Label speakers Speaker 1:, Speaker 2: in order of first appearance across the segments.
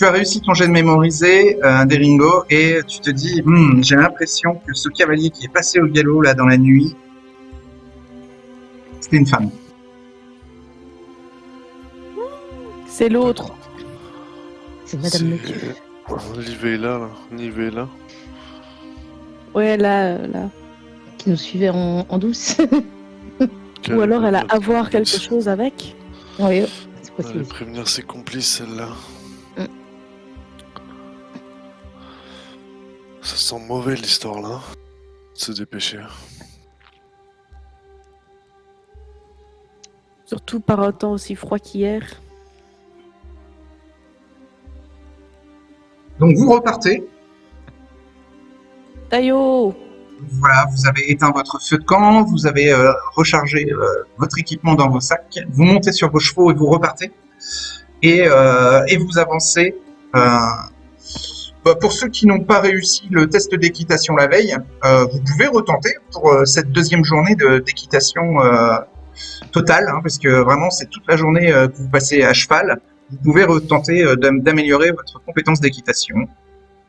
Speaker 1: tu as réussi ton jet de mémoriser, Deringo, et tu te dis, j'ai l'impression que ce cavalier qui est passé au galop là dans la nuit, c'était une femme.
Speaker 2: C'est l'autre.
Speaker 3: C'est Madame Metu.
Speaker 4: Nivella, là. Nivella.
Speaker 2: Ouais, là.
Speaker 3: Qui nous suivait en douce.
Speaker 2: Ou alors elle a à voir quelque chose avec.
Speaker 3: Oui, c'est
Speaker 4: Elle
Speaker 3: possible.
Speaker 4: allait prévenir ses complices, celle-là. Ça sent mauvais, l'histoire, là. Se dépêcher.
Speaker 2: Surtout par un temps aussi froid qu'hier.
Speaker 1: Donc vous repartez.
Speaker 2: Tayo!
Speaker 1: Voilà, vous avez éteint votre feu de camp, vous avez rechargé votre équipement dans vos sacs, vous montez sur vos chevaux et vous repartez. Et vous avancez. Pour ceux qui n'ont pas réussi le test d'équitation la veille, vous pouvez retenter pour cette deuxième journée d'équitation totale, hein, parce que vraiment c'est toute la journée que vous passez à cheval. Vous pouvez retenter d'améliorer votre compétence d'équitation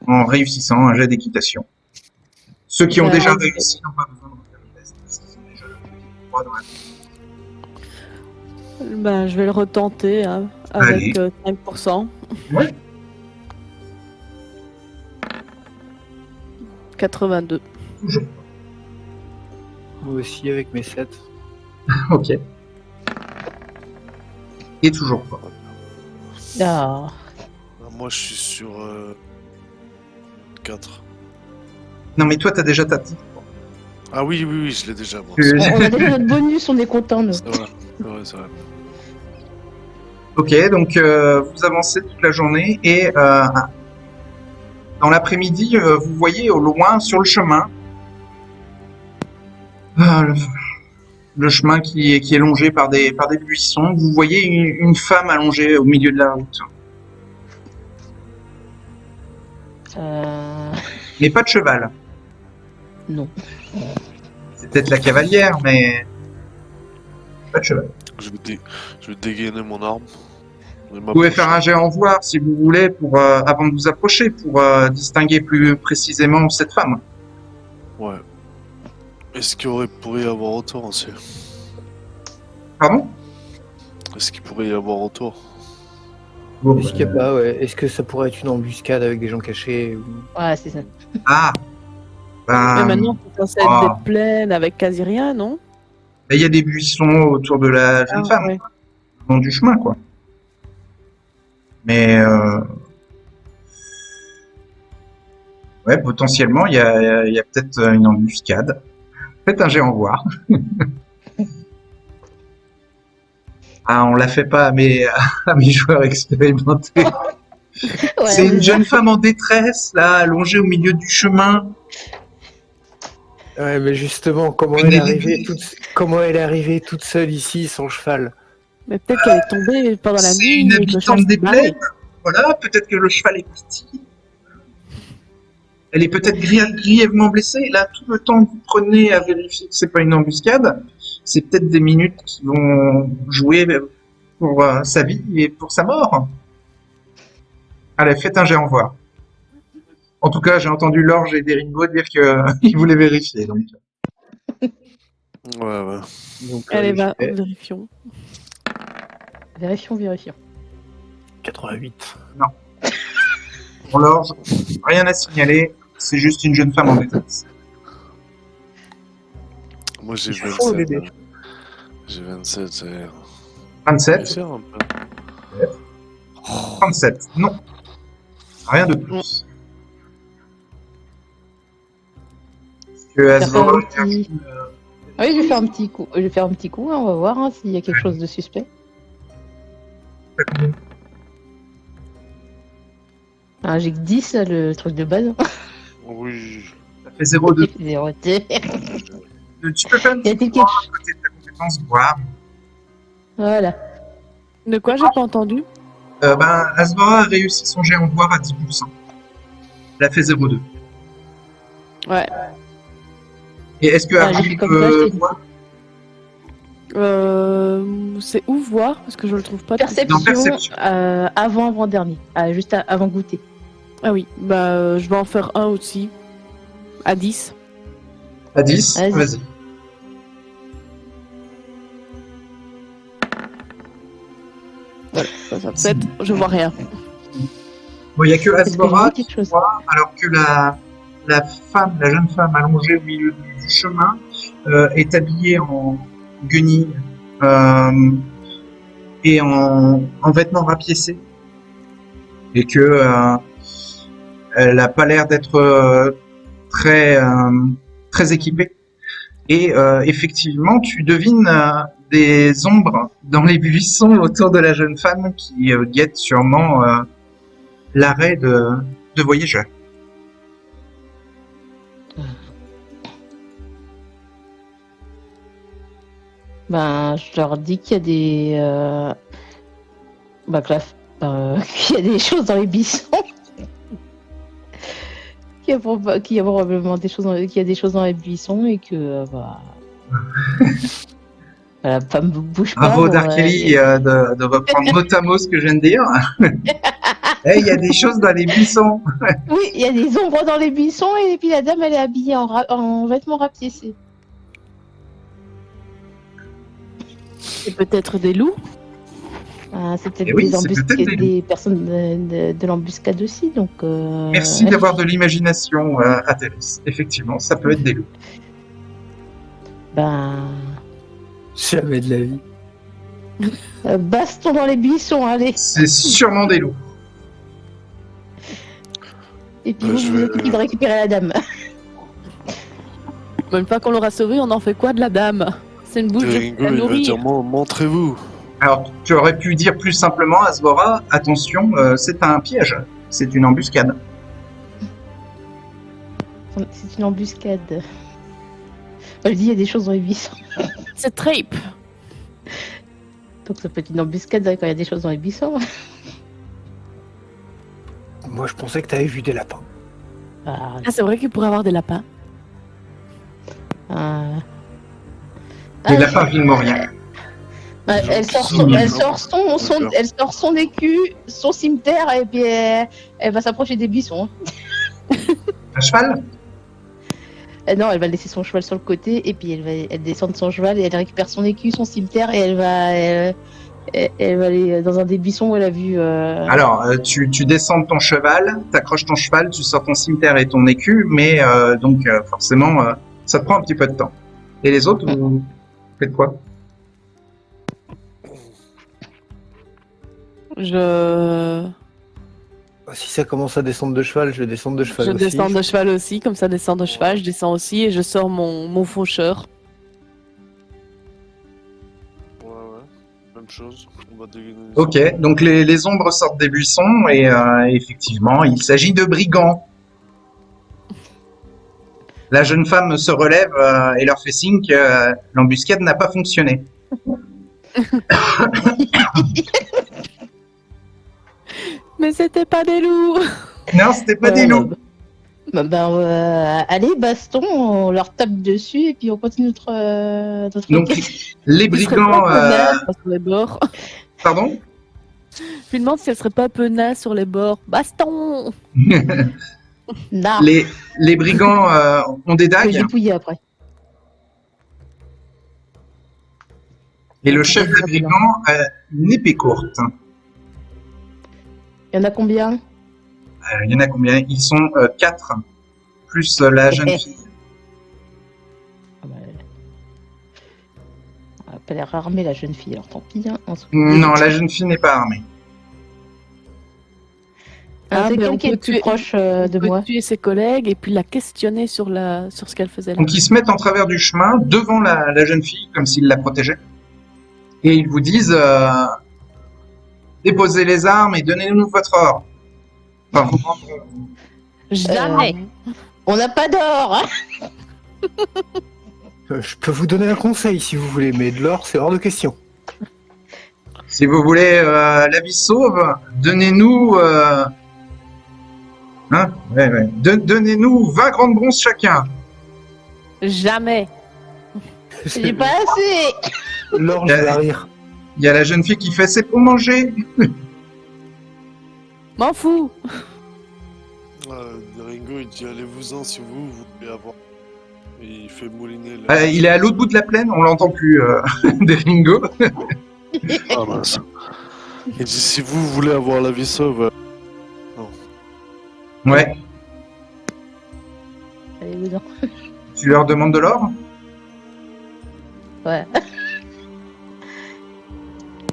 Speaker 1: en réussissant un jet d'équitation. Ceux qui ont déjà réussi n'ont pas besoin de refaire le test, parce qu'ils ont déjà le petit droit dans la vie.
Speaker 2: Je vais le retenter hein, avec 5%.
Speaker 1: Ouais.
Speaker 2: 82.
Speaker 1: Toujours.
Speaker 5: Moi aussi avec mes 7.
Speaker 1: Ok. Et toujours pas.
Speaker 3: Ah.
Speaker 4: Moi, je suis sur 4.
Speaker 1: Non mais toi t'as déjà ta petite.
Speaker 4: Ah oui, je l'ai déjà, moi.
Speaker 3: On a déjà notre bonus, on est content, nous.
Speaker 4: C'est vrai, c'est vrai.
Speaker 1: Ok, donc vous avancez toute la journée et dans l'après-midi, vous voyez au loin sur le chemin le chemin qui est longé par des buissons. Vous voyez une femme allongée au milieu de la route. Mais pas de cheval.
Speaker 3: Non.
Speaker 1: C'est peut-être la cavalière, mais pas de cheval.
Speaker 4: Je vais dégainer mon arme.
Speaker 1: Vous pouvez faire un jet en voir si vous voulez pour avant de vous approcher pour distinguer plus précisément cette femme.
Speaker 4: Ouais. Est-ce qu'il pourrait y avoir autour aussi?
Speaker 1: Pardon?
Speaker 4: Est-ce qu'il pourrait y avoir autour?
Speaker 5: Est-ce qu'il y a pas, ouais. Est-ce que ça pourrait être une embuscade avec des gens cachés ou...
Speaker 3: Ouais, c'est ça.
Speaker 1: Ah.
Speaker 2: Mais maintenant, c'est censé être des plaines avec quasi rien, non?
Speaker 1: Il y a des buissons autour de la jeune femme,
Speaker 2: ouais.
Speaker 1: le long du chemin, quoi. Mais ouais, potentiellement, il y a peut-être une embuscade. Faites un jet en voir. Ah, on la fait pas à mes joueurs expérimentés.
Speaker 3: Ouais,
Speaker 1: C'est une jeune femme en détresse, là, allongée au milieu du chemin.
Speaker 5: Ouais, mais justement, comment elle est arrivée toute seule ici, sans cheval?
Speaker 2: Mais peut-être qu'elle est tombée pendant la nuit.
Speaker 1: C'est une
Speaker 2: et que le cheval
Speaker 1: habitante des
Speaker 2: s'est barré.
Speaker 1: plaines. Voilà, peut-être que le cheval est parti. Elle est peut-être grièvement blessée. Là, tout le temps que vous prenez à vérifier que c'est pas une embuscade, c'est peut-être des minutes qui vont jouer pour sa vie et pour sa mort. Allez, faites un jet en voir. En tout cas, j'ai entendu Lorge et Deringo dire qu'ils voulaient vérifier. Donc.
Speaker 4: Ouais.
Speaker 5: Donc,
Speaker 2: Allez, va,
Speaker 5: j'ai fait
Speaker 2: vérifions.
Speaker 3: Vérifions.
Speaker 5: 88.
Speaker 1: Pour Lorge, rien à signaler. C'est juste une jeune femme en détresse.
Speaker 4: Moi, j'ai
Speaker 5: Il faut
Speaker 4: 27.
Speaker 5: l'aider.
Speaker 4: J'ai 27, c'est...
Speaker 1: 27,
Speaker 4: réussir un peu.
Speaker 1: 37, non. Rien de plus. Est-ce que Asvor
Speaker 3: Oui, je vais faire un petit coup. Hein, on va voir hein, s'il y a quelque chose de suspect. Ah, j'ai que 10, le truc de base.
Speaker 4: Oui.
Speaker 1: ça fait 0,2.
Speaker 3: Zéroté.
Speaker 1: Tu peux faire une
Speaker 3: Y a-t-il
Speaker 1: petite voir à côté de ta compétence voir.
Speaker 2: Voilà. De quoi j'ai pas entendu?
Speaker 1: Asvora a réussi son jet en voir à 10%. Elle a fait 0,2.
Speaker 2: Ouais.
Speaker 1: Et est-ce que
Speaker 3: Ah,
Speaker 1: Armin
Speaker 3: j'ai fait comme
Speaker 1: peut
Speaker 3: ça, je t'ai dit.
Speaker 1: voir
Speaker 2: C'est où voir? Parce que je le trouve pas.
Speaker 3: Perception,
Speaker 1: Perception.
Speaker 3: avant-dernier, juste avant goûter.
Speaker 2: Ah oui, bah je vais en faire un aussi. À 10.
Speaker 1: À 10,
Speaker 3: Vas-y.
Speaker 1: vas-y.
Speaker 2: Voilà, ça 7, je vois rien.
Speaker 1: Bon, il n'y a que
Speaker 3: Est-ce que je
Speaker 1: Asbora
Speaker 3: vois
Speaker 1: qui
Speaker 3: quelque chose?
Speaker 1: voit, alors que la jeune femme allongée au milieu du chemin est habillée en guenilles et en vêtements rapiécés. Et que elle n'a pas l'air d'être très équipée. Et effectivement, tu devines des ombres dans les buissons autour de la jeune femme qui guette sûrement l'arrêt de voyageurs.
Speaker 3: Ben, je leur dis qu'il y a des... qu'il y a des choses dans les buissons. Qu'il y a probablement des choses qu'il y a des choses dans les buissons et que... la femme bouge pas.
Speaker 1: Bravo
Speaker 3: bon,
Speaker 1: Darkeli de reprendre mot à mot ce que je viens de dire. Eh, il y a des choses dans les buissons.
Speaker 3: Oui, il y a des ombres dans les buissons et puis la dame elle est habillée en vêtements rapiécés.
Speaker 2: C'est peut-être des loups.
Speaker 3: C'est peut-être
Speaker 1: Eh oui,
Speaker 3: des
Speaker 1: c'est peut-être des
Speaker 3: des personnes de l'embuscade aussi, donc...
Speaker 1: Merci d'avoir de l'imagination, Athéris. Effectivement, ça peut être des loups.
Speaker 3: Ben...
Speaker 5: Jamais de la vie.
Speaker 3: baston dans les buissons, allez.
Speaker 1: C'est sûrement des loups.
Speaker 3: Et puis
Speaker 4: Je
Speaker 3: vous
Speaker 4: vais-
Speaker 3: occupez de récupérer la dame.
Speaker 2: Mais une fois qu'on l'aura sauvée, on en fait quoi de la dame? C'est une bouche de
Speaker 4: Ringo,
Speaker 2: la
Speaker 4: il va
Speaker 2: nourrir.
Speaker 4: dire montrez-vous.
Speaker 1: Alors, tu aurais pu dire plus simplement, Asbora, attention, c'est un piège. C'est une embuscade.
Speaker 3: C'est une embuscade. Je dis il y a des choses dans les buissons.
Speaker 2: C'est Trape.
Speaker 3: Donc ça peut être une embuscade quand il y a des choses dans les buissons.
Speaker 5: Moi, je pensais que t'avais vu des lapins.
Speaker 3: Ah,
Speaker 2: Ah, c'est vrai qu'il pourrait avoir des lapins.
Speaker 1: Les lapins villemoriens.
Speaker 3: Elle sort son écu, son cimetière et puis elle va s'approcher des buissons.
Speaker 1: À cheval?
Speaker 3: Non, elle va laisser son cheval sur le côté et puis elle descend de son cheval et elle récupère son écu, son cimetière et elle va aller dans un des buissons où elle a vu.
Speaker 1: Alors, tu descends de ton cheval, t'accroches ton cheval, tu sors ton cimetière et ton écu, mais donc forcément, ça te prend un petit peu de temps. Et les autres, vous faites quoi?
Speaker 2: Je
Speaker 5: Si ça commence à descendre de cheval, je vais descendre de cheval aussi.
Speaker 2: descends de cheval aussi, comme ça descends de cheval, je descends aussi et je sors mon faucheur.
Speaker 4: Ouais. Même chose. On va dégainer.
Speaker 1: Ok, donc les ombres sortent des buissons et effectivement, il s'agit de brigands. La jeune femme se relève et leur fait signe que l'embuscade n'a pas fonctionné.
Speaker 2: Mais c'était pas des loups.
Speaker 1: Non, c'était pas des loups.
Speaker 3: Allez, baston, on leur tape dessus et puis on continue notre
Speaker 1: Donc,
Speaker 3: enquête.
Speaker 1: les
Speaker 2: Elle serait
Speaker 1: brigands...
Speaker 2: pas penasse sur les bords.
Speaker 1: Pardon?
Speaker 2: Je lui demande si elle serait pas penasse sur les bords. Baston.
Speaker 3: Non,
Speaker 1: les brigands ont des
Speaker 3: je vais
Speaker 1: dagues
Speaker 3: dépouiller après.
Speaker 1: et le chef des brigands a une épée courte.
Speaker 3: Il y en a combien?
Speaker 1: Il y en a combien? Ils sont 4, plus la jeune fille.
Speaker 3: Ah bah, elle a pas l'air armée la jeune fille, alors tant pis. Hein,
Speaker 1: Non, la jeune fille n'est pas armée.
Speaker 3: C'est
Speaker 2: mais
Speaker 3: quel
Speaker 2: on
Speaker 3: qui est
Speaker 2: peut
Speaker 3: le plus
Speaker 2: tuer-
Speaker 3: proche
Speaker 2: On
Speaker 3: de
Speaker 2: peut
Speaker 3: moi?
Speaker 2: tuer ses collègues et puis la questionner sur ce qu'elle faisait là.
Speaker 1: Donc ils se mettent en travers du chemin, devant la jeune fille, comme s'ils la protégeaient. Et ils vous disent déposez les armes et donnez-nous votre or. Enfin, vous rendrez-
Speaker 2: Jamais.
Speaker 3: On n'a pas d'or hein.
Speaker 5: Je peux vous donner un conseil si vous voulez, mais de l'or, c'est hors de question.
Speaker 1: Si vous voulez la vie sauve, donnez-nous... Donnez-nous 20 grandes bronzes chacun.
Speaker 2: Jamais.
Speaker 3: J'ai pas assez
Speaker 5: L'orge va rire.
Speaker 1: Il y a la jeune fille qui fait c'est pour manger.
Speaker 2: M'en fous.
Speaker 4: Ringo, il dit allez-vous-en si vous voulez avoir. Et il fait mouliner la...
Speaker 1: Il est à l'autre bout de la plaine, on l'entend plus, des Ringo.
Speaker 4: Ah mince. Il dit si vous voulez avoir la vie sauve.
Speaker 1: Ouais.
Speaker 3: Allez, dedans.
Speaker 1: Tu leur demandes de l'or?
Speaker 3: Ouais.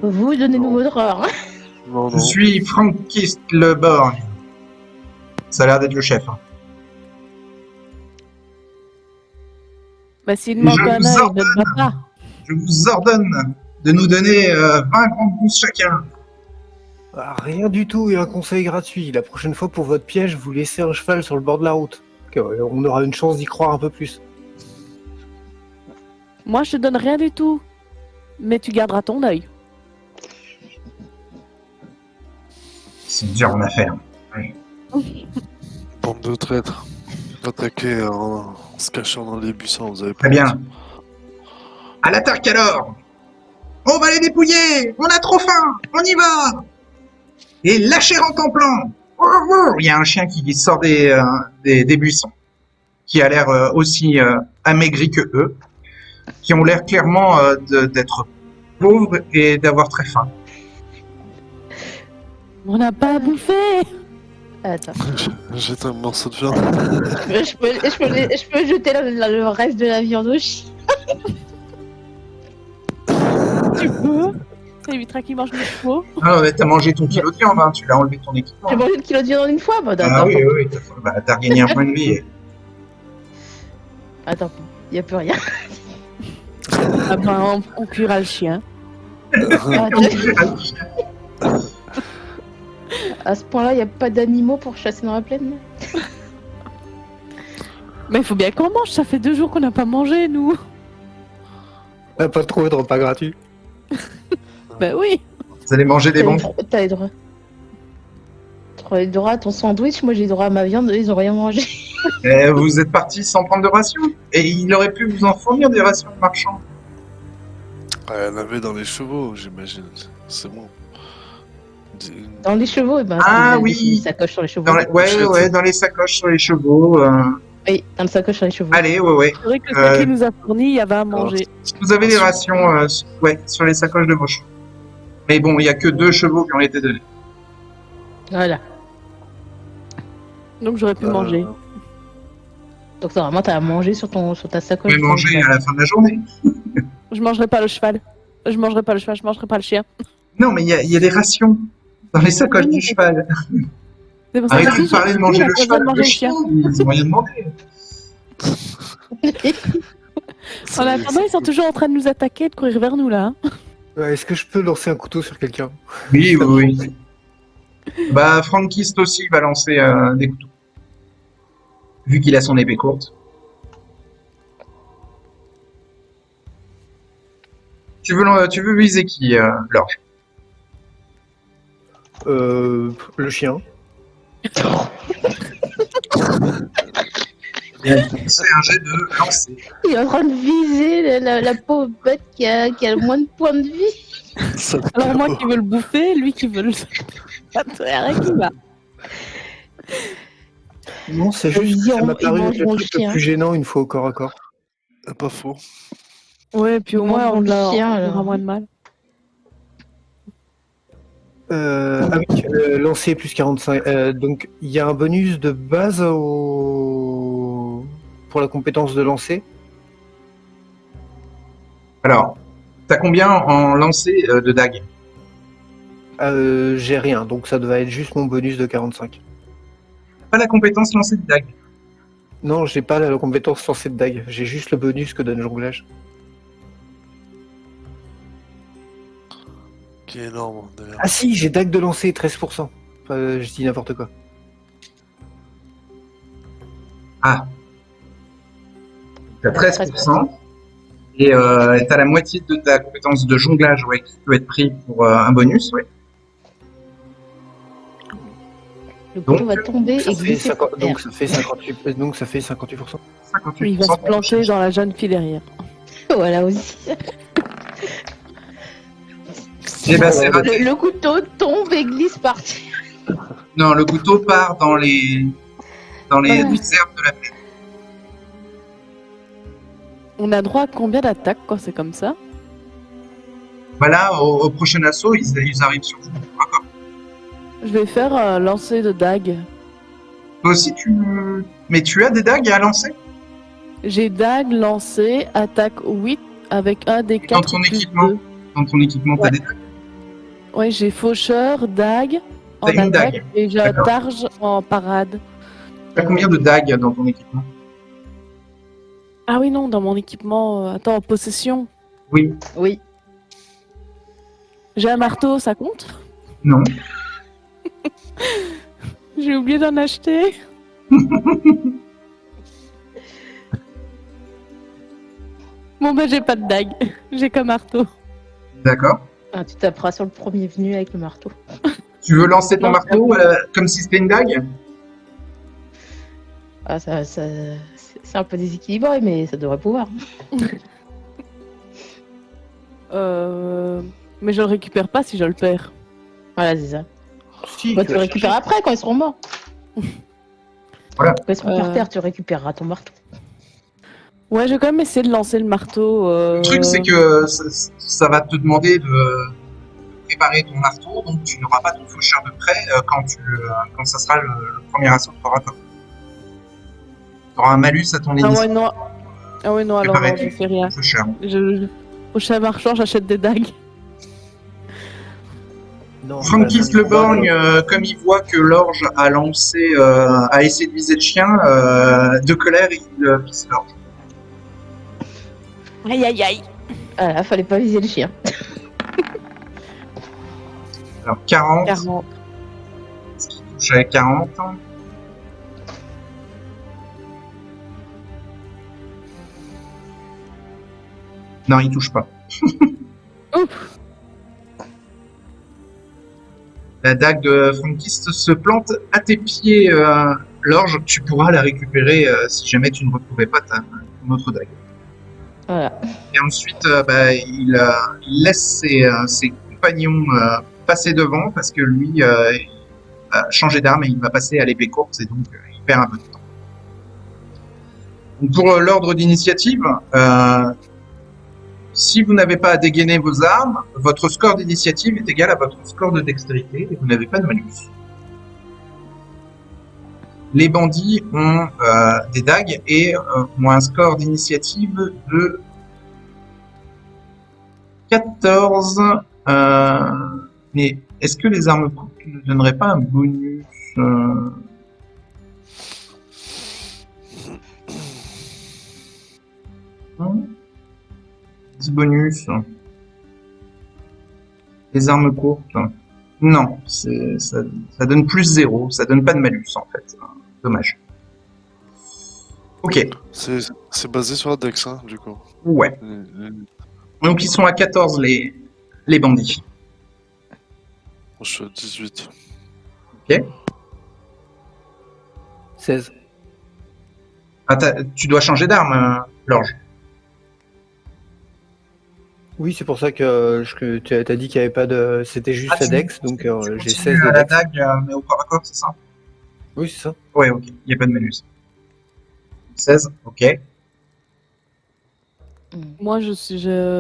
Speaker 3: Vous donnez-nous votre or.
Speaker 4: Non,
Speaker 1: Je suis Frankist Le Borgne. Ça a l'air d'être le chef. Hein.
Speaker 2: Bah, s'il manque un œil, ne te bat pas.
Speaker 1: Je vous ordonne de nous donner 20 grandes gousses chacun.
Speaker 5: Ah, rien du tout et un conseil gratuit. La prochaine fois pour votre piège, vous laissez un cheval sur le bord de la route. On aura une chance d'y croire un peu plus.
Speaker 2: Moi, je te donne rien du tout. Mais tu garderas ton œil.
Speaker 1: C'est dur en affaire.
Speaker 4: Bande de traîtres. Attaquer en se cachant dans les buissons, vous avez pas
Speaker 1: Très bien.
Speaker 4: honte.
Speaker 1: À l'attaque alors! On va les dépouiller! On a trop faim! On y va! Et lâchez en plan! Il y a un chien qui sort des buissons, qui a l'air aussi amaigri que eux, qui ont l'air clairement d'être pauvres et d'avoir très faim.
Speaker 2: On n'a pas à bouffer.
Speaker 3: Attends.
Speaker 4: Jette un morceau de viande.
Speaker 3: Je peux jeter le reste de la viande au chien.
Speaker 2: Tu peux. Ça évitera qu'il mange mes chevaux.
Speaker 1: Ah, mais t'as mangé ton kilo de viande, hein, tu l'as enlevé de ton équipement.
Speaker 3: J'ai mangé le kilo de viande en une fois. Bah,
Speaker 1: Ah
Speaker 3: attends,
Speaker 1: oui, oui, t'as regagné un point de vie.
Speaker 3: attends, y a plus rien.
Speaker 2: Ah ben, on cuira le chien.
Speaker 3: À ce point-là, y a pas d'animaux pour chasser dans la plaine.
Speaker 2: Mais il faut bien qu'on mange. Ça fait 2 jours qu'on n'a pas mangé, nous.
Speaker 5: On n'a pas trouvé de repas gratuit.
Speaker 2: Ben oui.
Speaker 1: Vous allez manger des bons.
Speaker 3: T'as les droits. T'as les droits à ton sandwich, moi j'ai les droits à ma viande, eux, ils ont rien mangé.
Speaker 1: Vous êtes partis sans prendre de rations. Et il aurait pu vous en fournir des rations marchands.
Speaker 4: Elle avait dans les chevaux, j'imagine. C'est bon.
Speaker 3: Dans les chevaux, et ben,
Speaker 1: Ah
Speaker 3: il a
Speaker 1: oui.
Speaker 3: laissé une sacoche sur les chevaux.
Speaker 1: Ouais, dans les sacoches sur les chevaux.
Speaker 3: Oui, dans le sacoche sur les chevaux.
Speaker 1: Allez, ouais.
Speaker 2: C'est vrai que ce qu'il nous a fourni, il y avait à manger.
Speaker 1: Vous avez des rations sur les sacoches de vos chevaux. Mais bon, il n'y a que 2 chevaux qui ont été donnés.
Speaker 3: Voilà.
Speaker 2: Donc j'aurais pu manger.
Speaker 3: Donc vraiment, t'as à manger sur ta sacoche.
Speaker 1: Vous pouvez manger à la fin de la journée.
Speaker 2: Je mangerai pas le cheval. Je mangerai pas le cheval, je mangerai pas le chien.
Speaker 1: Non, mais il y a des rations dans les sacoches du cheval.
Speaker 2: C'est pour ça que
Speaker 1: Arrêtez de parler de manger le cheval,
Speaker 2: manger
Speaker 1: le
Speaker 2: le
Speaker 1: chien.
Speaker 2: chien.
Speaker 1: Ils ont rien demandé.
Speaker 2: En attendant, ils sont toujours en train de nous attaquer, de courir vers nous là. Hein.
Speaker 5: Ouais, est-ce que je peux lancer un couteau sur quelqu'un?
Speaker 1: Oui. Bah, Frankist aussi va lancer des couteaux. Vu qu'il a son épée courte. Tu veux viser qui, Lorge?
Speaker 5: Le chien.
Speaker 1: C'est un jet de lancer.
Speaker 3: Il est en train de viser la pauvre bête qui a le moins de points de vie.
Speaker 2: Alors moi qui veux le bouffer, lui qui veut le... Rien qui va.
Speaker 5: Non, c'est juste que ça m'a paru le truc le plus gênant une fois au corps à corps.
Speaker 4: Pas faux.
Speaker 2: Ouais, puis au moins on aura moins de mal.
Speaker 5: Ah oui, lancer plus 45. Donc il y a un bonus de base pour la compétence de lancer.
Speaker 1: Alors, t'as combien en lancer de dague?
Speaker 5: J'ai rien, donc ça devait être juste mon bonus de 45.
Speaker 1: Pas la compétence lancer de dague.
Speaker 5: Non, j'ai pas la compétence lancer de dague, j'ai juste le bonus que donne le jonglage.
Speaker 4: Qui est énorme d'ailleurs.
Speaker 5: Ah si, j'ai dague de lancer, 13%. Je dis n'importe quoi.
Speaker 1: Ah. T'as 13%. Et t'as la moitié de ta compétence de jonglage, ouais, qui peut être pris pour un bonus, ouais.
Speaker 3: Le couteau va tomber et glisser.
Speaker 5: Donc ça fait 58%. Donc ça fait 58%.
Speaker 1: 58%.
Speaker 2: Il va se planter dans la jeune fille derrière.
Speaker 3: Voilà aussi.
Speaker 1: Eh ben, c'est raté.
Speaker 3: Le couteau tombe et glisse par terre.
Speaker 1: Non, le couteau part dans les
Speaker 3: Ouais.
Speaker 1: réserves de la plaine.
Speaker 2: On a droit à combien d'attaques quand c'est comme ça?
Speaker 1: Voilà, au prochain assaut, ils arrivent sur vous.
Speaker 2: Je vais faire un lancer de dague.
Speaker 1: Toi aussi, mais tu as des dagues à lancer
Speaker 2: J'ai dague, lancer, attaque 8 avec un des 4
Speaker 1: ton
Speaker 2: plus
Speaker 1: équipement?
Speaker 2: 2.
Speaker 1: dans ton équipement. T'as
Speaker 2: Ouais.
Speaker 1: des dagues.
Speaker 2: Ouais, j'ai faucheur, dague en
Speaker 1: T'as une
Speaker 2: attaque
Speaker 1: dague.
Speaker 2: et j'ai un
Speaker 1: D'accord.
Speaker 2: targe en parade.
Speaker 1: T'as combien de dagues dans ton équipement?
Speaker 2: Ah oui, non, dans mon équipement. Attends, en possession.
Speaker 1: Oui.
Speaker 3: Oui.
Speaker 2: J'ai un marteau, ça compte?
Speaker 1: Non.
Speaker 2: J'ai oublié d'en acheter. Bon, bah, j'ai pas de dague. J'ai qu'un marteau.
Speaker 1: D'accord.
Speaker 3: Ah, tu taperas sur le premier venu avec le marteau.
Speaker 1: Tu veux lancer ton
Speaker 2: Non,
Speaker 1: marteau comme si c'était une dague?
Speaker 3: Ah, c'est un peu déséquilibré, mais ça devrait pouvoir.
Speaker 2: Mais je le récupère pas si je le perds.
Speaker 3: Voilà, c'est ça.
Speaker 5: Si,
Speaker 3: Bah, tu le récupères après quand ils seront morts.
Speaker 1: Voilà.
Speaker 3: Quand ils seront par terre, tu récupéreras ton marteau.
Speaker 2: Ouais, je vais quand même essayer de lancer le marteau.
Speaker 1: Le truc, c'est que ça va te demander de préparer ton marteau, donc tu n'auras pas ton faucheur de près quand ça sera le premier assaut de corps à corps. Tu auras un malus à ton
Speaker 2: Ah
Speaker 1: initiative.
Speaker 2: ouais, non. Ah ouais, non, alors
Speaker 1: Préparer
Speaker 2: non, je fais rien.
Speaker 1: ton faucheur.
Speaker 2: Prochain marchand, j'achète des dagues.
Speaker 5: Non,
Speaker 1: Frankis le borgne, comme il voit que l'orge a essayé de viser le chien, de colère, il vise l'orge.
Speaker 2: Aïe, aïe, aïe.
Speaker 3: Ah là, fallait pas viser le chien.
Speaker 1: Alors 40,
Speaker 2: 40.
Speaker 1: ce qui touche à 40. Non, il touche pas.
Speaker 2: Ouf.
Speaker 1: La dague de Frankis se plante à tes pieds, l'orge. Tu pourras la récupérer si jamais tu ne retrouvais pas ton autre dague.
Speaker 3: Voilà.
Speaker 1: Et ensuite, il laisse ses compagnons passer devant parce que lui, il va changer d'arme et il va passer à l'épée courte et donc il perd un peu de temps. Donc, pour l'ordre d'initiative, si vous n'avez pas à dégainer vos armes, votre score d'initiative est égal à votre score de dextérité et vous n'avez pas de malus. Les bandits ont des dagues et ont un score d'initiative de 14. Mais est-ce que les armes courtes ne donneraient pas un bonus non 10 bonus. Les armes courtes. Non, ça donne plus 0. Ça donne pas de malus en fait. Dommage. Ok.
Speaker 4: C'est basé sur la Dex, hein, du coup.
Speaker 1: Ouais. Donc ils sont à 14 les bandits.
Speaker 4: Je suis à 18.
Speaker 1: Ok.
Speaker 5: 16.
Speaker 1: Ah, tu dois changer d'arme, l'orge.
Speaker 5: Oui, c'est pour ça que tu as dit qu'il n'y avait pas de. C'était juste la Dex, donc j'ai 16 de
Speaker 1: à la
Speaker 5: Dex.
Speaker 1: dague, mais au corps à corps, c'est ça?
Speaker 5: Oui, c'est ça.
Speaker 1: Ouais, ok. Il n'y a pas de malus. 16, ok.
Speaker 2: Moi, j'ai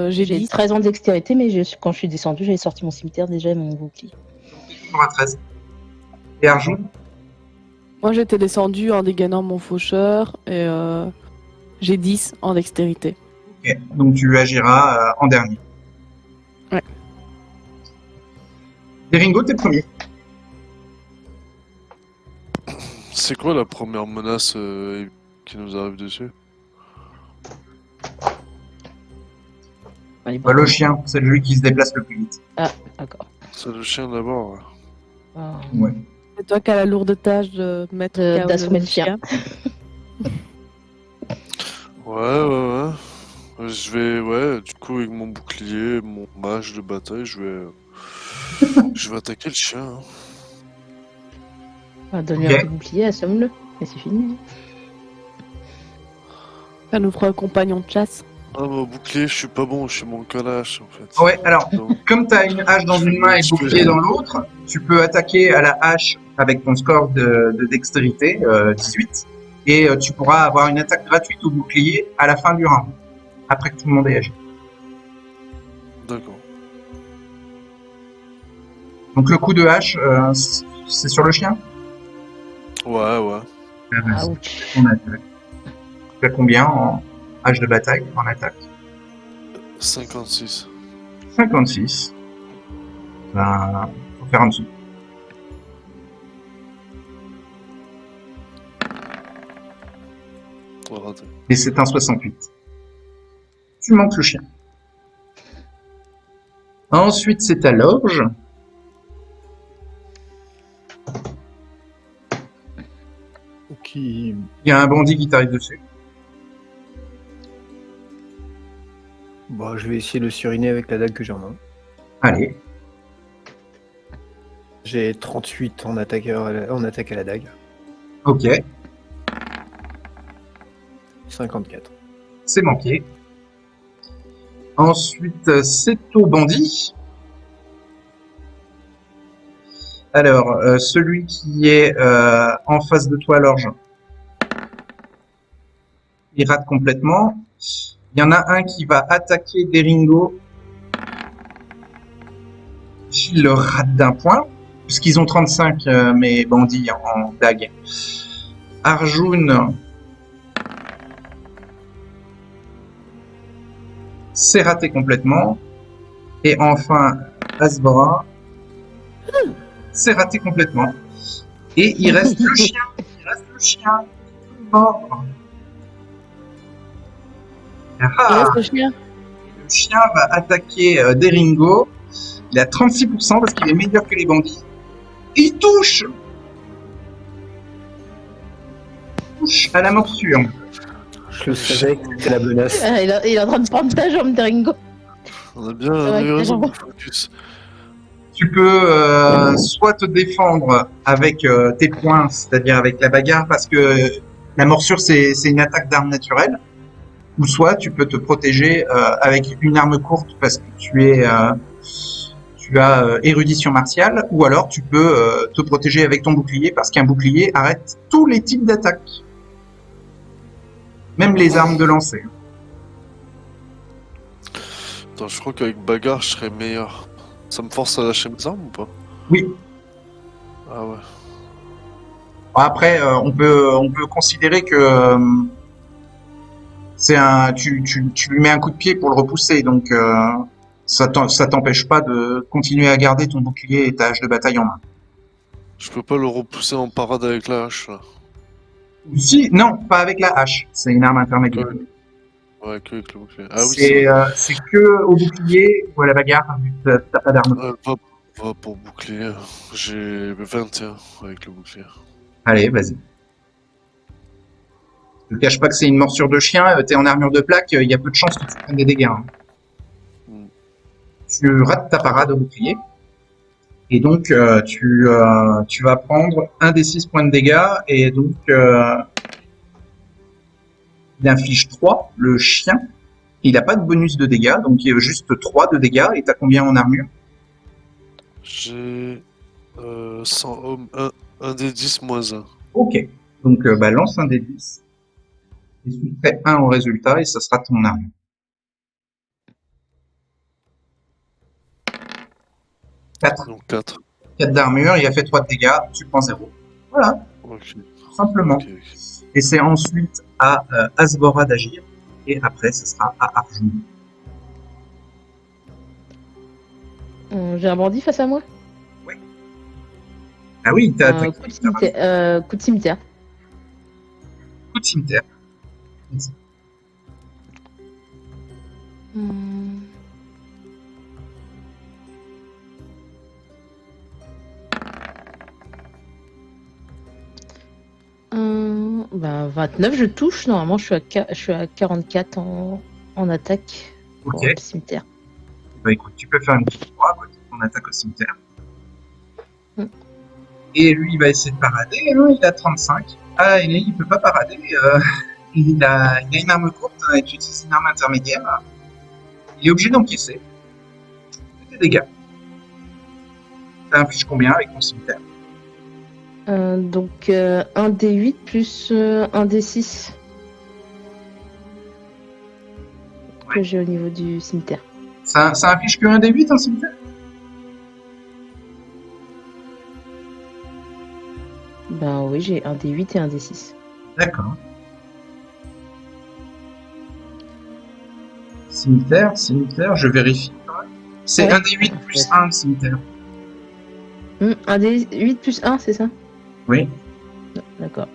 Speaker 3: J'ai
Speaker 2: 10.
Speaker 3: 13 ans de dextérité, mais quand je suis descendu, j'avais sorti mon cimetière déjà et mon bouclier.
Speaker 1: Toujours à 13. Et Arjun?
Speaker 2: Moi, j'étais descendu en dégainant mon faucheur et j'ai 10 en dextérité.
Speaker 1: Ok. Donc tu agiras en dernier.
Speaker 2: Ouais.
Speaker 1: Deringo, t'es premier.
Speaker 4: C'est quoi la première menace qui nous arrive dessus?
Speaker 3: Allez,
Speaker 1: Le chien, c'est lui qui se déplace le plus vite.
Speaker 3: Ah, d'accord.
Speaker 4: C'est le chien d'abord. Ouais.
Speaker 3: Ah.
Speaker 1: Ouais.
Speaker 2: C'est toi qui as la lourde tâche de mettre KO
Speaker 3: d'assommer le chien.
Speaker 4: Ouais. Je vais, du coup, avec mon bouclier, mon mage de bataille, je vais attaquer le chien. Hein.
Speaker 3: Ah, donne-lui
Speaker 1: Ok.
Speaker 3: un coup de bouclier, assomme-le. Et c'est fini.
Speaker 2: Ça nous fera un compagnon de chasse.
Speaker 4: Ah, mon bouclier, je suis pas bon, je suis mon calache en fait.
Speaker 1: Ouais, alors,
Speaker 4: Donc,
Speaker 1: comme tu as une hache dans une main et le bouclier dans l'autre, tu peux attaquer à la hache avec ton score de dextérité, 18, et tu pourras avoir une attaque gratuite au bouclier à la fin du round, après que tout le monde ait agi.
Speaker 4: d'accord.
Speaker 1: Donc le coup de hache, c'est sur le chien.
Speaker 4: Ouais, ouais.
Speaker 1: Ah, vas-y,
Speaker 3: Ouch.
Speaker 1: on attaque. Tu as combien en hache de bataille, en attaque?
Speaker 4: 56.
Speaker 1: 56. Ben, faut faire en dessous.
Speaker 4: On va rater.
Speaker 1: Et c'est un 68. Tu manques le chien. Ensuite, c'est à l'orge.
Speaker 5: Qui...
Speaker 1: Il y a un bandit qui t'arrive dessus.
Speaker 5: Bon, je vais essayer de le suriner avec la dague que j'ai en main.
Speaker 1: Allez,
Speaker 5: J'ai 38 en attaque à la dague.
Speaker 1: ok,
Speaker 5: 54.
Speaker 1: c'est manqué. Ensuite, c'est au bandit. Alors, celui qui est en face de toi, l'orge, il rate complètement. Il y en a un qui va attaquer Deringo. Il le rate d'un point, puisqu'ils ont 35, mes bandits en dague. Arjun, c'est raté complètement. Et enfin, Asbora, c'est raté complètement. Et il reste le chien. Il reste le chien. Mort.
Speaker 2: Il
Speaker 1: Ah,
Speaker 2: reste le chien.
Speaker 1: le chien va attaquer Deringo. Il a 36% parce qu'il est meilleur que les bandits. Et il touche. Touche à la morsure.
Speaker 5: Je le savais que c'était la menace.
Speaker 3: Il est en train de prendre ta jambe, Deringo.
Speaker 4: On a bien
Speaker 3: Ouais,
Speaker 4: eu raison
Speaker 3: clairement.
Speaker 4: de focus.
Speaker 1: Tu peux soit te défendre avec tes poings, c'est-à-dire avec la bagarre, parce que la morsure c'est une attaque d'arme naturelle, ou soit tu peux te protéger avec une arme courte parce que tu as érudition martiale, ou alors tu peux te protéger avec ton bouclier parce qu'un bouclier arrête tous les types d'attaques, même les armes de lancer.
Speaker 4: Attends, je crois qu'avec bagarre, je serais meilleur. Ça me force à lâcher mes armes ou pas?
Speaker 1: Oui.
Speaker 4: Ah ouais.
Speaker 1: Après, on peut considérer que tu lui mets un coup de pied pour le repousser, donc ça t'empêche pas de continuer à garder ton bouclier et ta hache de bataille en main.
Speaker 4: Je peux pas le repousser en parade avec la hache là.
Speaker 1: Si, non, pas avec la hache, c'est une arme intermédiaire.
Speaker 4: Ouais, que avec le bouclier. Ah oui, c'est
Speaker 1: C'est que au bouclier ou à la bagarre, vu que t'as pas d'arme.
Speaker 4: pas pour bouclier. J'ai 21 avec le bouclier.
Speaker 1: Allez, vas-y. Je ne cache pas que c'est une morsure de chien, t'es en armure de plaque, il y a peu de chances que tu prennes des dégâts. Hein.
Speaker 4: Mm.
Speaker 1: Tu rates ta parade au bouclier. Et donc, tu vas prendre un des 6 points de dégâts, et donc, il inflige 3, le chien. Il n'a pas de bonus de dégâts, donc il y a juste 3 de dégâts, et t'as combien en armure?
Speaker 4: J'ai 100 hommes, 1 des 10 moins 1.
Speaker 1: Ok, donc lance un des 10, et soustrais 1 au résultat, et ça sera ton armure. 4.
Speaker 4: Donc 4.
Speaker 1: 4 d'armure, il a fait 3 de dégâts, tu prends 0. Voilà,
Speaker 4: Ok.
Speaker 1: tout simplement.
Speaker 4: Ok.
Speaker 1: Et c'est ensuite à Asbora d'agir, et après ce sera à Arjun.
Speaker 3: J'ai un bandit face à moi.
Speaker 1: Ah oui, t'as attaqué.
Speaker 3: Coup de cimetière. Coup de cimetière.
Speaker 1: Coup de cimetière.
Speaker 3: Bah, 29, je touche. Normalement, je suis à 44 en attaque pour
Speaker 1: Ok,
Speaker 3: le cimetière.
Speaker 1: bah écoute, tu peux faire une petite croix à côté de ton attaque au cimetière.
Speaker 3: Mm.
Speaker 1: Et lui, il va essayer de parader, et lui, il a 35. Ah, et lui, il peut pas parader. il a une arme courte hein, et tu utilises une arme intermédiaire. Il est obligé d'encaisser tes dégâts. Ça inflige combien avec ton cimetière?
Speaker 3: Donc, 1d8 plus 1d6 que j'ai au niveau du cimetière.
Speaker 1: Ça inflige que 1 des 8 en cimetière?
Speaker 3: Ben oui, j'ai 1d8 et 1d6.
Speaker 1: D'accord. Cimetière, je vérifie. C'est
Speaker 3: Ouais.
Speaker 1: 1 des 8 plus 1 le cimetière.
Speaker 3: 1d8 plus 1, c'est ça?
Speaker 1: Oui.
Speaker 3: D'accord.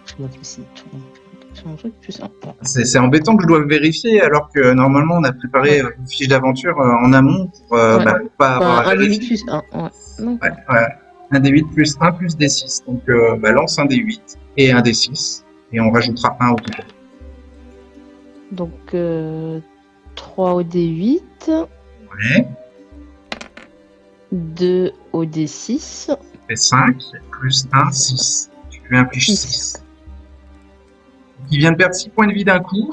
Speaker 3: Je vois aussi sur mon truc plus 1.
Speaker 1: C'est embêtant que je doive vérifier alors que normalement on a préparé une fiche d'aventure en amont pour
Speaker 3: Ouais.
Speaker 1: pas avoir à
Speaker 3: 1d8
Speaker 1: vérifier.
Speaker 3: plus 1. Ouais. Donc,
Speaker 1: Ouais, ouais. 1 des 8 plus 1 plus des 6. Donc lance 1 des 8 et 1 des 6 et on rajoutera 1 au total.
Speaker 3: donc 3 au d8,
Speaker 1: Ouais.
Speaker 3: 2 au d6.
Speaker 1: Et 5 plus 1, 6. Tu lui infliges 6. Il vient de perdre 6 points de vie d'un coup.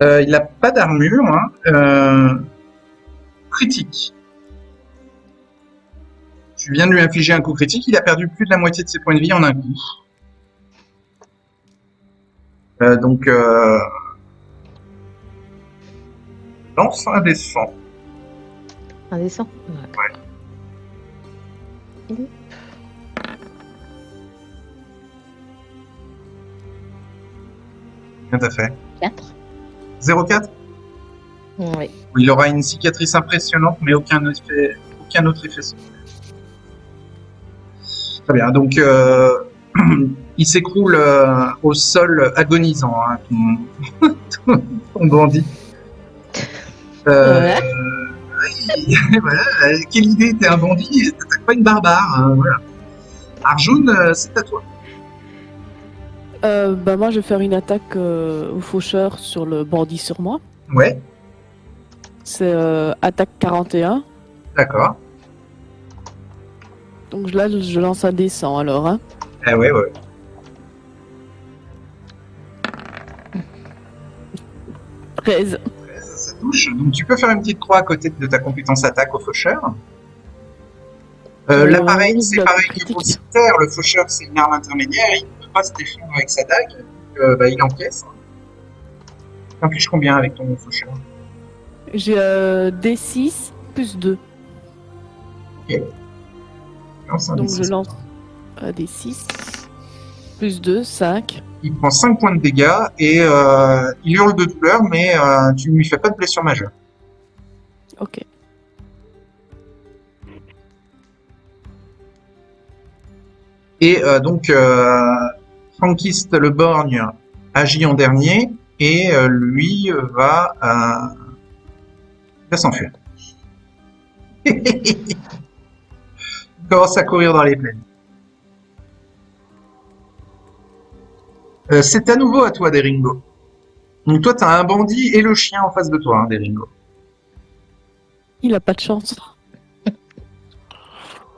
Speaker 1: Il n'a pas d'armure. Hein. Critique. Tu viens de lui infliger un coup critique. Il a perdu plus de la moitié de ses points de vie en un coup. Donc, lance un des 100.
Speaker 3: Un des 100.
Speaker 1: Bien t'as fait.
Speaker 3: 4.
Speaker 1: 0,4.
Speaker 3: Oui.
Speaker 1: Il aura une cicatrice impressionnante, mais aucun autre effet secondaire. Très bien. Donc, il s'écroule au sol agonisant, hein, ton bandit.
Speaker 3: Ouais.
Speaker 1: Oui, voilà. Quelle idée, t'es un bandit, t'attaques pas une barbare. Hein, voilà. Arjun, c'est à toi.
Speaker 2: Moi, je vais faire une attaque au faucheur sur le bandit sur moi.
Speaker 1: Ouais,
Speaker 2: C'est attaque 41.
Speaker 1: d'accord.
Speaker 2: Donc là, je lance un dé 100 alors. Hein.
Speaker 1: Ah ouais, ouais.
Speaker 2: 13.
Speaker 1: Ça touche. Donc tu peux faire une petite croix à côté de ta compétence attaque au faucheur. Là, pareil, c'est pareil que pour le cimetière. Le faucheur, c'est une arme intermédiaire. Il ne peut pas se défendre avec sa dague. Donc, il encaisse. T'infliges combien avec ton faucheur?
Speaker 2: J'ai D6 plus 2.
Speaker 1: Lance un
Speaker 2: Donc
Speaker 1: D6.
Speaker 2: je lance un D6 plus 2, 5.
Speaker 1: Il prend 5 points de dégâts et il hurle de douleur, mais tu ne lui fais pas de blessure majeure.
Speaker 2: Ok.
Speaker 1: Et donc, Frankist le borgne agit en dernier et lui va s'enfuir. Il commence à courir dans les plaines. C'est à nouveau à toi, Deringo. Donc toi, t'as un bandit et le chien en face de toi, hein, Deringo.
Speaker 2: Il a pas de chance.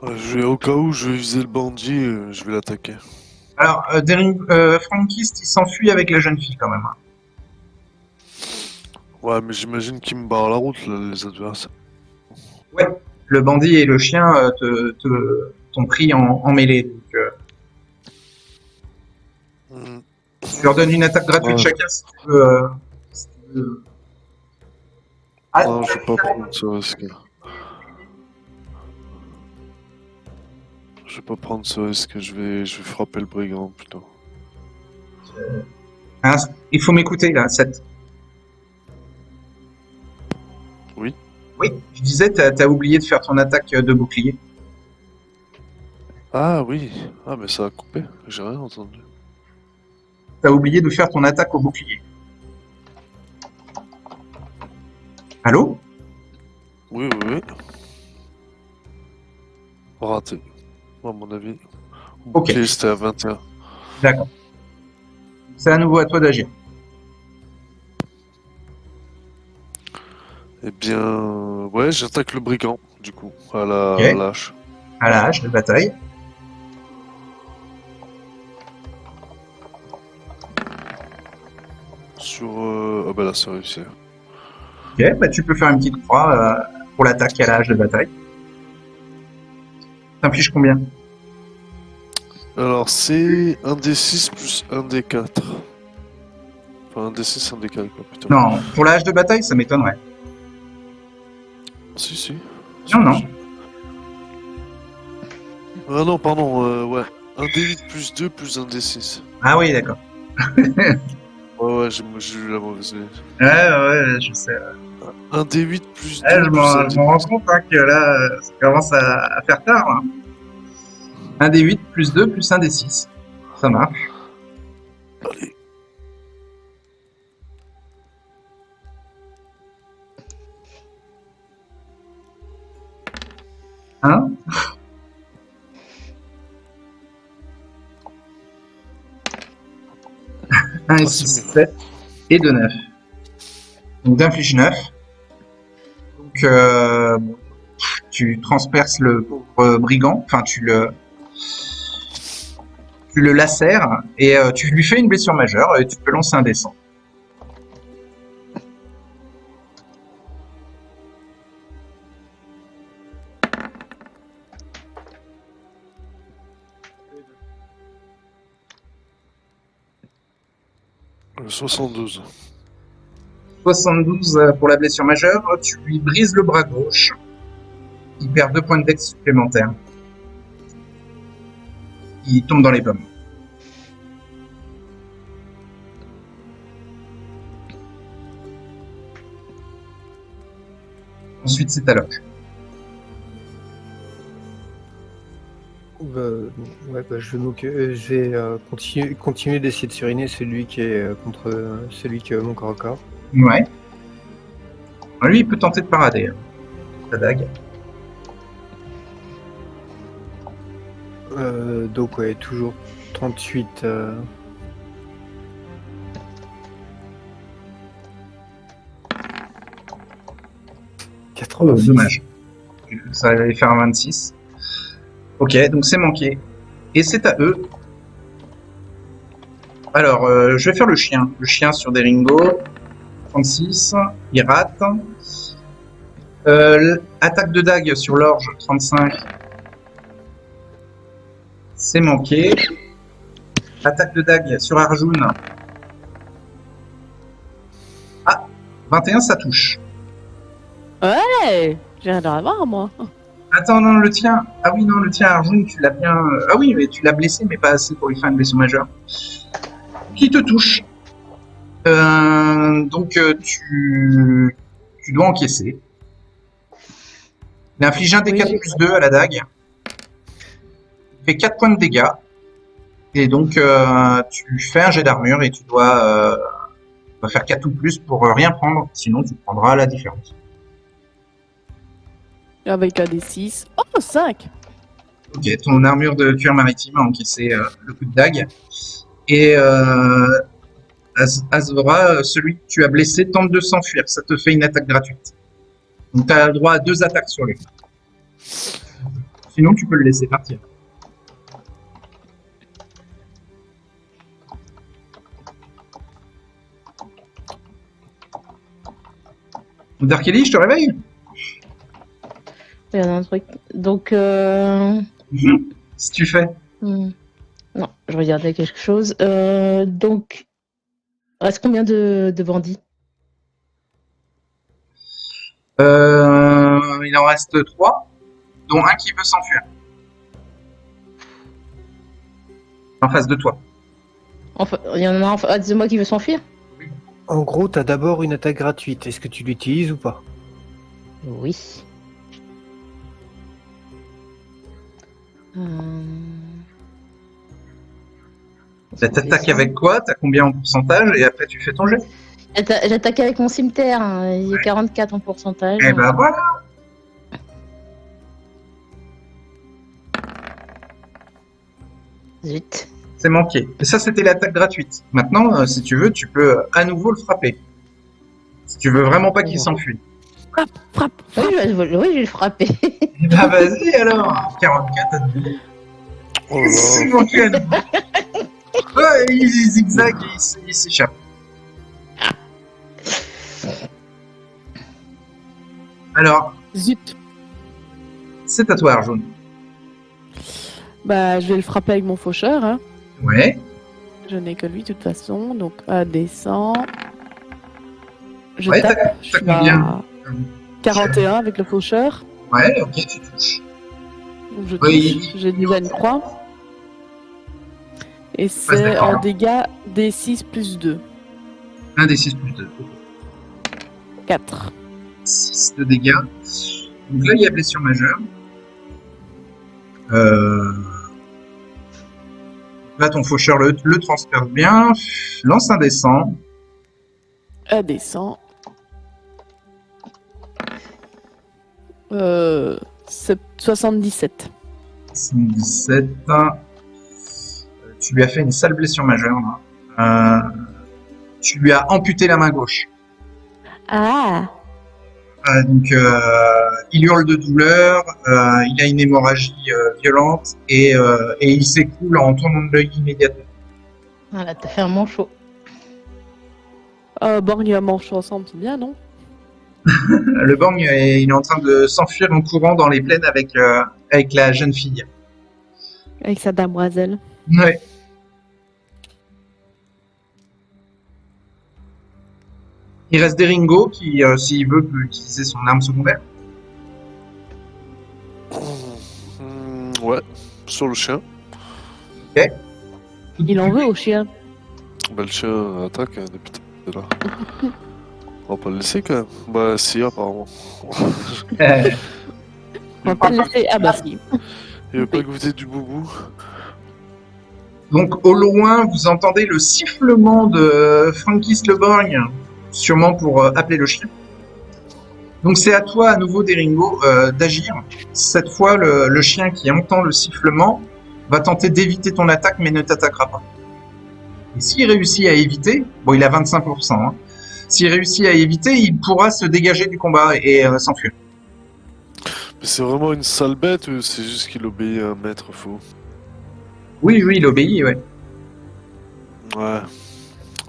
Speaker 4: Au cas où je vais viser le bandit, je vais l'attaquer.
Speaker 1: Alors, Frankist, il s'enfuit avec la jeune fille quand même. Hein.
Speaker 4: Ouais, mais j'imagine qu'ils me barrent la route, là, les adversaires.
Speaker 1: Ouais. Le bandit et le chien t'ont pris en mêlée. Donc, je leur donne une attaque gratuite chacun si tu veux. Ah,
Speaker 4: Non, je vais pas prendre ce risque. Je vais pas prendre ce risque, je vais frapper le brigand plutôt.
Speaker 1: Hein, il faut m'écouter là, 7.
Speaker 4: Oui.
Speaker 1: Oui, je disais, t'as oublié de faire ton attaque de bouclier.
Speaker 4: Ah oui, ah mais ça a coupé, j'ai rien entendu.
Speaker 1: T'as oublié de faire ton attaque au bouclier. Allô?
Speaker 4: Oui, oui, oui. Raté, à mon avis.
Speaker 1: Ok.
Speaker 4: Ok, c'était à 21.
Speaker 1: D'accord. C'est à nouveau à toi d'agir.
Speaker 4: Eh bien, ouais, j'attaque le brigand, du coup, à la
Speaker 1: Ok.
Speaker 4: lâche.
Speaker 1: À la hache de bataille.
Speaker 4: Oh bah là, c'est réussi.
Speaker 1: Ok, bah tu peux faire une petite croix pour l'attaque à la hache de bataille. T'infliges combien?
Speaker 4: Alors, c'est 1d6 plus 1d4. Enfin, 1d6, 1d4, quoi, putain.
Speaker 1: Non, pour la hache de bataille, ça m'étonnerait.
Speaker 4: Si, si.
Speaker 1: Non.
Speaker 4: Ah non, pardon, ouais. 1d8 plus 2 plus 1d6.
Speaker 1: Ah oui, d'accord.
Speaker 4: Ouais, j'ai eu la mauvaise idée.
Speaker 1: Ouais, je sais.
Speaker 4: 1d8 plus 2
Speaker 1: Ouais, je
Speaker 4: plus
Speaker 1: m'en
Speaker 4: 1d8.
Speaker 1: rends compte hein, que là, ça commence à faire tard. Hein. 1 des 8 plus 2 plus 1 des 6. Ça marche.
Speaker 4: Allez.
Speaker 1: Hein? Un et 6,
Speaker 4: c'est mieux.
Speaker 1: 7 et 2, 9. Donc d'inflige 9. Donc bon, tu transperces le pauvre brigand, enfin tu le lacères et tu lui fais une blessure majeure et tu peux lancer un dessin.
Speaker 4: Le 72.
Speaker 1: 72 pour la blessure majeure, tu lui brises le bras gauche. Il perd 2 points de dex supplémentaires. Il tombe dans les pommes. Ensuite, c'est à l'orge.
Speaker 5: Je vais continuer d'essayer de suriner celui qui est contre celui qui est mon corps à corps.
Speaker 1: Ouais. Lui, il peut tenter de parader. Hein. Sa dague.
Speaker 5: Donc ouais, toujours 38.
Speaker 1: Oh,
Speaker 5: 86.
Speaker 1: dommage. Ça allait faire un 26. Ok, donc c'est manqué. Et c'est à eux. Alors, je vais faire le chien. Le chien sur des ringos. 36. Il rate. Attaque de dague sur l'orge. 35. C'est manqué. Attaque de dague sur Arjun. Ah, 21, ça touche.
Speaker 2: Ouais, j'ai rien à voir, moi.
Speaker 1: Attends, non, le tien. Ah oui, non, le tien, Arjun, tu l'as bien. Ah oui, mais tu l'as blessé, mais pas assez pour lui faire une blessure majeure. Qui te touche. Donc, tu dois encaisser. Il inflige un des
Speaker 2: Oui,
Speaker 1: 4
Speaker 2: j'ai-
Speaker 1: plus 2 à la dague. Il fait 4 points de dégâts. Et donc, tu fais un jet d'armure et tu dois faire 4 ou plus pour rien prendre. Sinon, tu prendras la différence.
Speaker 2: Avec un des 6. Oh, 5.
Speaker 1: Ok, ton armure de cuir maritime a encaissé le coup de dague. Et Azvora, celui que tu as blessé, tente de s'enfuir. Ça te fait une attaque gratuite. Donc tu as le droit à 2 attaques sur lui. Sinon, tu peux le laisser partir. Darkeli, je te réveille?
Speaker 3: Il y en a un truc. Donc,
Speaker 1: Si tu fais.
Speaker 3: non, je regardais quelque chose. Donc, il reste combien de bandits?
Speaker 1: Il en reste 3, dont un qui veut s'enfuir. En face de toi.
Speaker 3: Enfin, il y en a un en face de moi qui veut s'enfuir?
Speaker 5: En gros, t'as d'abord une attaque gratuite. Est-ce que tu l'utilises ou pas?
Speaker 3: Oui.
Speaker 1: T'attaques avec quoi? T'as combien en pourcentage? Et après, tu fais ton jet.
Speaker 3: J'attaque avec mon cimetière, hein. Il y a 44 en pourcentage.
Speaker 1: Et ben voilà.
Speaker 3: Zut.
Speaker 1: C'est manqué. Et ça, c'était l'attaque gratuite. Maintenant, si tu veux, tu peux à nouveau le frapper. Si tu veux vraiment pas qu'il s'enfuit.
Speaker 2: Frappe.
Speaker 3: Oui, je vais le frapper.
Speaker 1: Eh ben vas-y alors. 44 à nouveau.
Speaker 4: Oh là
Speaker 1: C'est
Speaker 4: là.
Speaker 1: manqué à nouveau. Ouais, il zigzag et il s'échappe. Alors,
Speaker 2: Zut.
Speaker 1: c'est à toi, Arjun.
Speaker 2: Bah, je vais le frapper avec mon faucheur. Hein.
Speaker 1: Ouais.
Speaker 2: Je n'ai que lui de toute façon. Donc, à descend. Je
Speaker 1: Ouais,
Speaker 2: tape.
Speaker 1: t'as
Speaker 2: Je suis
Speaker 1: combien
Speaker 2: à 41 avec le faucheur.
Speaker 1: Ouais, ok, tu touches.
Speaker 2: Donc, je
Speaker 1: Oui.
Speaker 2: touche. J'ai déjà une croix. Et c'est
Speaker 1: d'accord.
Speaker 2: en dégâts D6 plus 2.
Speaker 1: 1 des 6 plus 2.
Speaker 2: 4.
Speaker 1: 6 de dégâts. Donc là, il y a blessure majeure. Euh... Là, ton faucheur le transperce bien. Lance un descend.
Speaker 2: Elle descend. 77.
Speaker 1: 17. Tu lui as fait une sale blessure majeure. Là. Tu lui as amputé la main gauche.
Speaker 2: Ah.
Speaker 1: Donc, il hurle de douleur, il a une hémorragie violente et il s'écoule en tournant de l'œil immédiatement.
Speaker 3: Voilà, t'as fait un manchot.
Speaker 2: Borgne et manche ensemble, c'est bien, non?
Speaker 1: Le borgne, il est en train de s'enfuir en courant dans les plaines avec la jeune fille.
Speaker 2: Avec sa damoiselle.
Speaker 1: Ouais. Il reste Deringo qui, s'il veut, peut utiliser son arme secondaire.
Speaker 4: Ouais, sur le chien.
Speaker 2: Il en veut au chien.
Speaker 4: Bah, le chien attaque depuis tout à l'heure. On va pas le laisser quand même. Bah, si, apparemment.
Speaker 2: On va pas le laisser. Ah bah si.
Speaker 4: Il veut pas goûter du boubou.
Speaker 1: Donc, au loin, vous entendez le sifflement de Frankis le borgne, sûrement pour appeler le chien. Donc, c'est à toi, à nouveau, Deringo, d'agir. Cette fois, le chien qui entend le sifflement va tenter d'éviter ton attaque, mais ne t'attaquera pas. Et s'il réussit à éviter, bon, il a 25%, hein. S'il réussit à éviter, il pourra se dégager du combat et s'enfuir.
Speaker 4: Mais c'est vraiment une sale bête ou c'est juste qu'il obéit à un maître faux?
Speaker 1: Oui, il obéit, ouais.
Speaker 4: Ouais.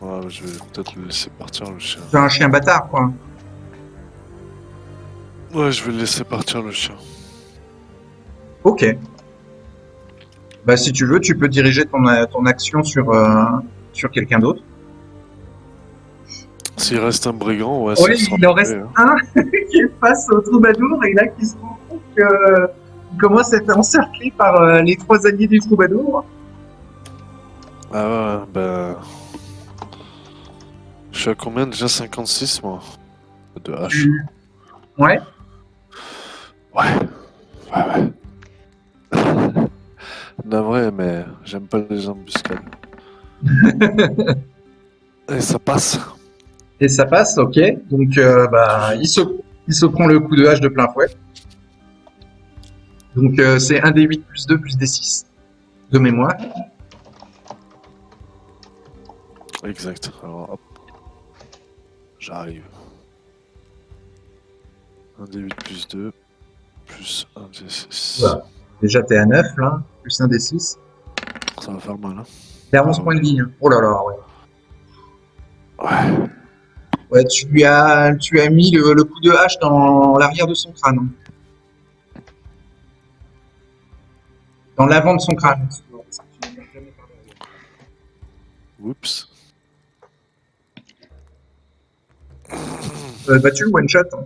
Speaker 4: Ouais, je vais peut-être le laisser partir, le chien.
Speaker 1: C'est un chien bâtard, quoi.
Speaker 4: Ouais, je vais le laisser partir, le chien.
Speaker 1: Ok. Bah, si tu veux, tu peux diriger ton action sur quelqu'un d'autre.
Speaker 4: S'il reste un brigand, ouais,
Speaker 1: Oui,
Speaker 4: ça sera
Speaker 1: il en reste
Speaker 4: parfait, hein.
Speaker 1: un qui est face au troubadour et là qui se rend compte qu'il commence à être encerclé par les 3 alliés du troubadour.
Speaker 4: Ah ouais, bah... Je suis à combien déjà? 56, moi? De hache.
Speaker 1: Ouais.
Speaker 4: Ouais. Navré, mais j'aime pas les embuscades. Et ça passe.
Speaker 1: Et ça passe, ok. Donc, bah, il se prend le coup de hache de plein fouet. Donc, c'est 1 des 8 plus 2 plus des 6 de mémoire.
Speaker 4: Exact. Alors, hop. J'arrive. 1 des 8 plus 2, plus 1 des 6.
Speaker 1: Voilà. Déjà, t'es à 9, là, plus 1 des 6.
Speaker 4: Ça va faire mal, hein.
Speaker 1: T'es à 11 points de vie. Hein. Oh là là, ouais.
Speaker 4: Ouais.
Speaker 1: Ouais, tu as mis le coup de hache dans l'arrière de son crâne. Dans l'avant de son crâne.
Speaker 4: Oups.
Speaker 1: Bah, tu le one shot. Hein.